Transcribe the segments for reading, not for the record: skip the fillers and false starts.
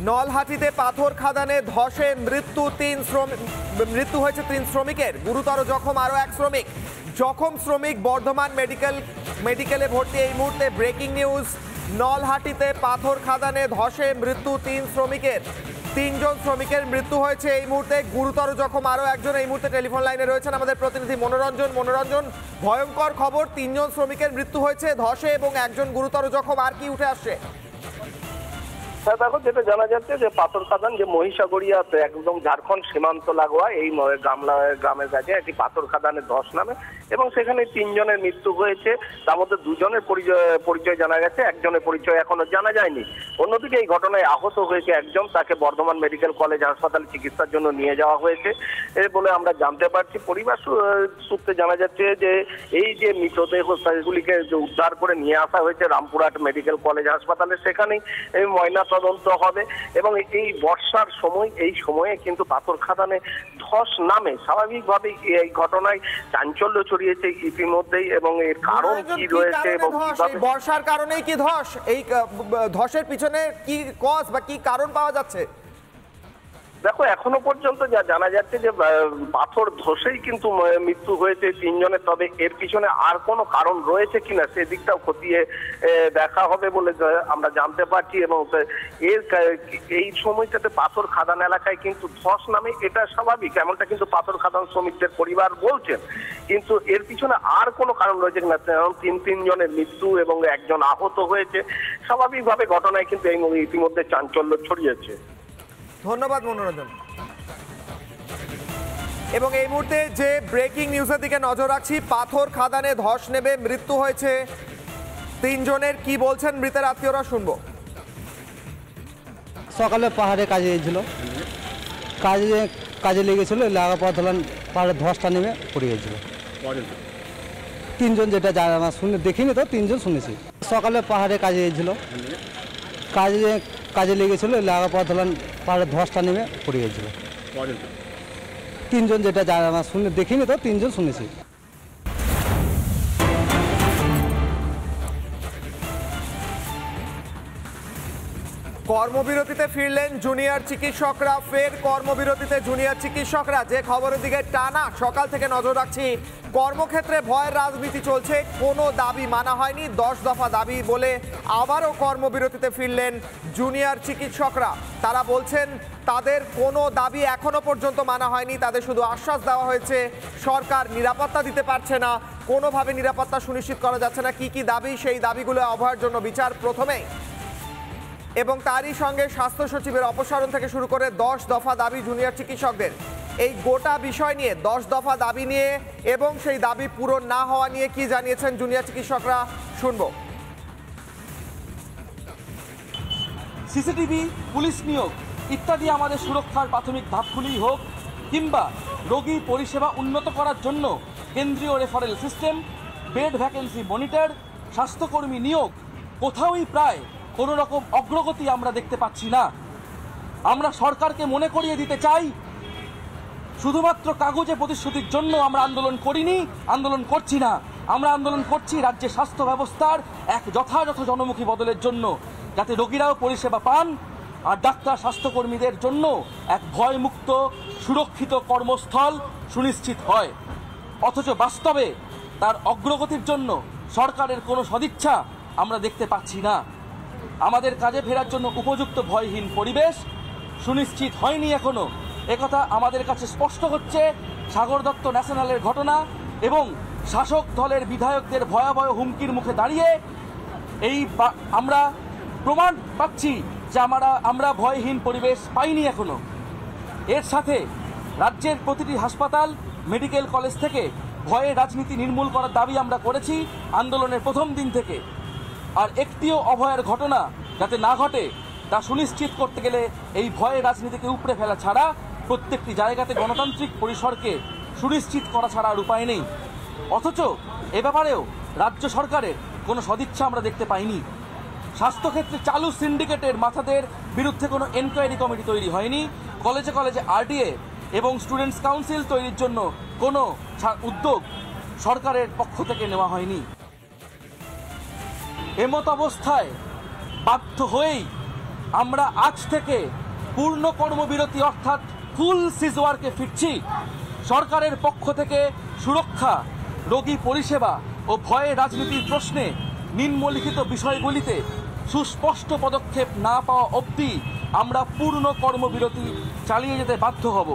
নলহাটিতে পাথর খাদানে ধসে মৃত্যু হয়েছে 3 শ্রমিকের, গুরুতর জখম আরো 1 শ্রমিক। জখম শ্রমিক বর্ধমান মেডিকেলে ভর্তি। এই মুহূর্তে ব্রেকিং নিউজ, নলহাটিতে পাথর খাদানে ধসে মৃত্যু 3 শ্রমিকের। 3 জন শ্রমিকের মৃত্যু হয়েছে এই মুহূর্তে, গুরুতর জখম আরো 1 জন। এই মুহূর্তে টেলিফোন লাইনে রয়েছেন আমাদের প্রতিনিধি মনোরঞ্জন। ভয়ঙ্কর খবর, 3 জন শ্রমিকের মৃত্যু হয়েছে ধসে এবং 1 জন গুরুতর জখম। আর কি উঠে আসছে? দেখো, যেটা জানা যাচ্ছে যে পাথর খাদান যে মহিষাগড়িয়াতে একদম ঝাড়খণ্ড সীমান্ত লাগোয়া এই গ্রামের কাছে একটি পাথর খাদানে ধস নামে এবং সেখানে 3 জনের মৃত্যু হয়েছে। তার মধ্যে 2 জনের পরিচয় জানা গেছে, 1 জনের পরিচয় এখনো জানা যায়নি। অন্যদিকে এই ঘটনায় আহত হয়েছে 1 জন, তাকে বর্ধমান মেডিকেল কলেজ হাসপাতালে চিকিৎসার জন্য নিয়ে যাওয়া হয়েছে বলে আমরা জানতে পারছি। পরিবার সূত্রে জানা যাচ্ছে যে এই যে মৃতদেহ সেগুলিকে উদ্ধার করে নিয়ে আসা হয়েছে রামপুরহাট মেডিকেল কলেজ হাসপাতালে, সেখানেই ময়না তদন্ত হবে এবং এই বর্ষার সময়, এই সময়ে কিন্তু পাথর খাদানে ধস নামে। স্বাভাবিকভাবে এই ঘটনায় চাঞ্চল্য ছড়িয়েছে ইতিমধ্যেই এবং এর কারণ কি রয়েছে এবং বর্ষার কারণেই কি ধস, এই ধসের পিছনে কি কজ বা কি কারণ পাওয়া যাচ্ছে? দেখো, এখনো পর্যন্ত যা জানা যাচ্ছে যে পাথর ধসেই কিন্তু মৃত্যু হয়েছে 3 জনের। তবে এর পিছনে আর কোনো কারণ রয়েছে কিনা সেদিকটাও খতিয়ে দেখা হবে বলে আমরা জানতে পারছি। এবং এই সময়টাতে পাথর খাদান এলাকায় কিন্তু ধস নামে, এটা স্বাভাবিক, এমনটা কিন্তু পাথর খাদান শ্রমিকদের পরিবার বলছেন। কিন্তু এর পিছনে আর কোনো কারণ রয়েছে কিনা, 3 জনের মৃত্যু এবং 1 জন আহত হয়েছে। স্বাভাবিকভাবে ঘটনায় কিন্তু এই ইতিমধ্যে চাঞ্চল্য ছড়িয়েছে। ধন্যবাদ মনোরঞ্জন। এবং এই মুহূর্তে যে ব্রেকিং নিউজের দিকে নজর রাখছি, পাথর খাদানে ধস নেমে মৃত্যু হয়েছে 3 জনের। কি বলছেন মৃতের আত্মীয়রা, শুনবো। সকালে পাহাড়ে কাজে গিয়েছিল, কাজে লেগেছিল, লাগার পর ধরলাম পাহাড়ের ধসটা নেমে পড়ে গেছিল। 3 জন, যেটা জানা শুনে দেখিনি তো, 3 জন শুনেছি। সকালে পাহাড়ে কাজে গিয়েছিল, কাজে লেগেছিল, লাগার পর ধরলাম পাহাড়ের ধসটা নেমে পড়ে গেছিল। 3 জন, যেটা জানা শুনে দেখিনি তো, 3 জন শুনেছি। কর্মবিরতিতে ফিরলেন জুনিয়র চিকিৎসকরা। ফের কর্মবিরতিতে জুনিয়র চিকিৎসকরা। যে খবরের দিকে টানা সকাল থেকে নজর রাখছি, কর্মক্ষেত্রে ভয়ের রাজনীতি চলছে, কোনো দাবি মানা হয়নি, 10 দফা দাবি বলে আবারও কর্মবিরতিতে ফিরলেন জুনিয়র চিকিৎসকরা। তারা বলছেন তাদের কোনো দাবি এখনো পর্যন্ত মানা হয়নি, তাদের শুধু আশ্বাস দেওয়া হয়েছে সরকার নিরাপত্তা দিতে পারছে না, কোনোভাবে নিরাপত্তা সুনিশ্চিত করা যাচ্ছে না। কি কি দাবি, সেই দাবিগুলো অভয়ের জন্য বিচার প্রথমেই, এবং তারই সঙ্গে স্বাস্থ্য সচিবের অপসারণ থেকে শুরু করে 10 দফা দাবি জুনিয়র চিকিৎসকদের। এই গোটা বিষয় নিয়ে, 10 দফা দাবি নিয়ে এবং সেই দাবি পূরণ না হওয়া নিয়ে কি জানিয়েছেন জুনিয়র চিকিৎসকরা, শুনবো। সিসিটিভি, পুলিশ নিয়োগ ইত্যাদি আমাদের সুরক্ষার প্রাথমিক ধাপগুলি হোক, কিংবা রোগী পরিষেবা উন্নত করার জন্য কেন্দ্রীয় referral system, bed vacancy monitor, স্বাস্থ্যকর্মী নিয়োগ, কোথাওই প্রায় কোনো রকম অগ্রগতি আমরা দেখতে পাচ্ছি না। আমরা সরকারকে মনে করিয়ে দিতে চাই, শুধুমাত্র কাগজে প্রতিশ্রুতির জন্য আমরা আন্দোলন করিনি, আন্দোলন করছি না। আমরা আন্দোলন করছি রাজ্যের স্বাস্থ্য ব্যবস্থার এক যথাযথ জনমুখী বদলের জন্য, যাতে রোগীরাও পরিষেবা পান আর ডাক্তার স্বাস্থ্যকর্মীদের জন্য এক ভয়মুক্ত সুরক্ষিত কর্মস্থল সুনিশ্চিত হয়। অথচ বাস্তবে তার অগ্রগতির জন্য সরকারের কোনো সদিচ্ছা আমরা দেখতে পাচ্ছি না। আমাদের কাজে ফেরার জন্য উপযুক্ত ভয়হীন পরিবেশ সুনিশ্চিত হয়নি এখনো। একথা আমাদের কাছে স্পষ্ট হচ্ছে সাগর দত্ত ন্যাশনালের ঘটনা এবং শাসক দলের বিধায়কদের ভয়াবহ হুমকির মুখে দাঁড়িয়ে আমরা প্রমাণ পাচ্ছি যে আমরা ভয়হীন পরিবেশ পাইনি এখনো। এর সাথে রাজ্যের প্রতিটি হাসপাতাল, মেডিকেল কলেজ থেকে ভয়ের রাজনীতি নির্মূল করার দাবি আমরা করেছি আন্দোলনের প্রথম দিন থেকে। আর একটিও অভয়ের ঘটনা যাতে না ঘটে তা সুনিশ্চিত করতে গেলে এই ভয়ের রাজনীতিকে উপড়ে ফেলা ছাড়া প্রত্যেকটি জায়গাতে গণতান্ত্রিক পরিসরকে সুনিশ্চিত করা ছাড়া আর উপায় নেই। অথচ এ ব্যাপারেও রাজ্য সরকারের কোনো সদিচ্ছা আমরা দেখতে পাইনি। স্বাস্থ্যক্ষেত্রে চালু সিন্ডিকেটের মাথাদের বিরুদ্ধে কোনো এনকোয়ারি কমিটি তৈরি হয়নি। কলেজে কলেজে আরটিএ এবং স্টুডেন্টস কাউন্সিল তৈরির জন্য কোনো উদ্যোগ সরকারের পক্ষ থেকে নেওয়া হয়নি। এমত অবস্থায় বাধ্য হয়েই আমরা আজ থেকে পূর্ণ কর্মবিরতি অর্থাৎ ফুল সিজওয়ার্কে ফিরছি। সরকারের পক্ষ থেকে সুরক্ষা, রোগী পরিষেবা ও ভয়ে রাজনীতির প্রশ্নে নিম্নলিখিত বিষয়গুলিতে সুস্পষ্ট পদক্ষেপ না পাওয়া অবধি আমরা পূর্ণ কর্মবিরতি চালিয়ে যেতে বাধ্য হব।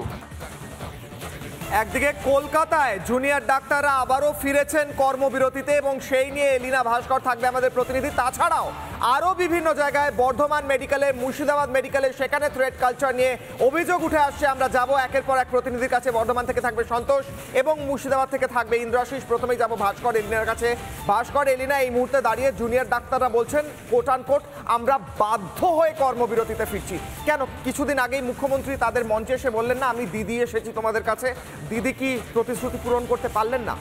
একদিকে কলকাতায় জুনিয়র ডাক্তাররা আবারও ফিরেছেন কর্মবিরতিতে এবং সেই নিয়ে এলিনা ভাস্কর থাকবে আমাদের প্রতিনিধি। তাছাড়াও আরও বিভিন্ন জায়গায় বর্ধমান মেডিকেলে, মুর্শিদাবাদ মেডিকেলে সেখানে থ্রেট কালচার নিয়ে অভিযোগ উঠে আসছে। আমরা যাব একের পর এক প্রতিনিধির কাছে। বর্ধমান থেকে থাকবে সন্তোষ এবং মুর্শিদাবাদ থেকে থাকবে ইন্দ্রাশিস। প্রথমেই যাব ভাস্কর এলিনার কাছে। ভাস্কর, এলিনা, এই মুহূর্তে দাঁড়িয়ে জুনিয়র ডাক্তাররা বলছেন কোট আনকোট আমরা বাধ্য হয়ে কর্মবিরতিতে ফিরছি। কেন? কিছুদিন আগেই মুখ্যমন্ত্রী তাদের মঞ্চে এসে বললেন না আমি দিদি এসেছি তোমাদের কাছে। দিদি কি প্রতিশ্রুতি পূরণ করতে পারলেন না?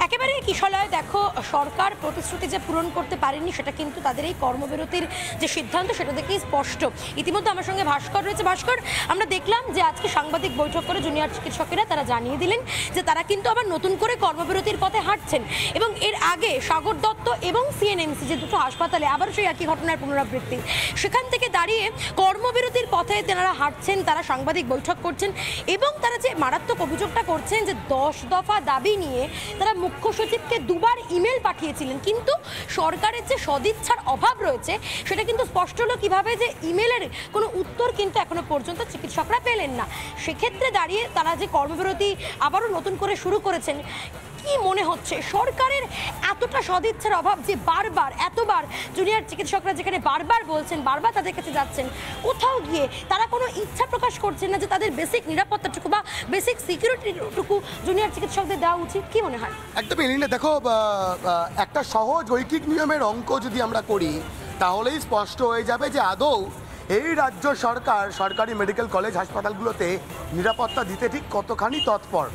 একেবারে কিশলয়, দেখো, সরকার প্রতিশ্রুতি যে পূরণ করতে পারেনি সেটা কিন্তু তাদের এই কর্মবিরতির যে সিদ্ধান্ত সেটা থেকেই স্পষ্ট। ইতিমধ্যে আমার সঙ্গে ভাস্কর রয়েছে। ভাস্কর, আমরা দেখলাম যে আজকে সাংবাদিক বৈঠক করে জুনিয়র চিকিৎসকেরা তারা জানিয়ে দিলেন যে তারা কিন্তু আবার নতুন করে কর্মবিরতির পথে হাঁটছেন এবং এর আগে সাগর দত্ত এবং সিএনএমসি যে দুটো হাসপাতালে আবার সেই একই ঘটনার পুনরাবৃত্তি, সেখান থেকে দাঁড়িয়ে কর্মবিরতির পথে তেনারা হাঁটছেন, তারা সাংবাদিক বৈঠক করছেন এবং তারা যে মারাত্মক অভিযোগটা করছেন যে 10 দফা দাবি নিয়ে তারা মুখ্য সচিবকে দুবার ইমেল পাঠিয়েছিলেন, কিন্তু সরকারের যে সদিচ্ছার অভাব রয়েছে সেটা কিন্তু স্পষ্ট হলো কিভাবে যে ইমেলের কোনো উত্তর কিন্তু এখনো পর্যন্ত চিকিৎসকরা পেলেন না। সেক্ষেত্রে দাঁড়িয়ে তারা যে কর্মবিরতি আবারও নতুন করে শুরু করেছেন, কি মনে হচ্ছে সরকারের এতটা সদিচ্ছার অভাব যে বারবার এতবার জুনিয়র চিকিৎসকরা যেখানে বারবার বলছেন, বারবার তাদের কাছে যাচ্ছেন, কোথাও গিয়ে তারা কোনো ইচ্ছা প্রকাশ করছেন না যে তাদের বেসিক নিরাপত্তাটুকু বা বেসিক সিকিউরিটিটুকু জুনিয়র চিকিৎসকদের দেওয়া উচিত? কি মনে হয়? একদম এলিনা, দেখো, একটা সহজ ঐকিক নিয়মের অঙ্ক যদি আমরা করি তাহলেই স্পষ্ট হয়ে যাবে যে আদৌ এই রাজ্য সরকার সরকারি মেডিকেল কলেজ হাসপাতালগুলোতে নিরাপত্তা দিতে ঠিক কতখানি তৎপর।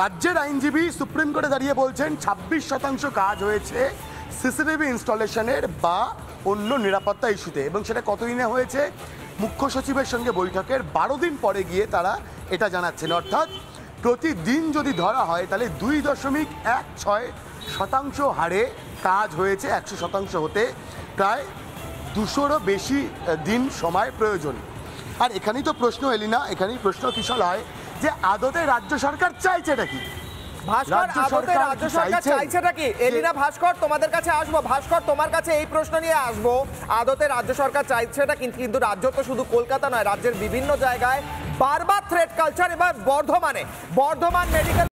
রাজ্যের আইনজীবী সুপ্রিম কোর্টে দাঁড়িয়ে বলছেন 26% কাজ হয়েছে সিসিটিভি ইনস্টলেশনের বা অন্য নিরাপত্তা ইস্যুতে, এবং সেটা কতদিনে হয়েছে? মুখ্য সচিবের সঙ্গে বৈঠকের 12 দিন পরে গিয়ে তারা এটা জানাচ্ছেন। অর্থাৎ প্রতিদিন যদি ধরা হয় তাহলে 2.16% হারে কাজ হয়েছে 100% হতে প্রায় 200-রও বেশি দিন সময় প্রয়োজন। আর এখানেই তো প্রশ্ন, এলিনা, এখানেই প্রশ্ন কিশল হয় যে আদতে রাজ্য সরকার চাইছেটা কি? ভাস্কর, আদতে রাজ্য সরকার চাইছেটা কি? এলিনা, ভাস্কর তোমাদের কাছে আসবো। ভাস্কর, তোমার কাছে এই প্রশ্ন নিয়ে আসবো, আদতে রাজ্য সরকার চাইছেটা কিন্তু রাজ্য তো শুধু কলকাতা নয়, রাজ্যের বিভিন্ন জায়গায় বারবার থ্রেট কালচার। এবার বর্ধমান মেডিকেল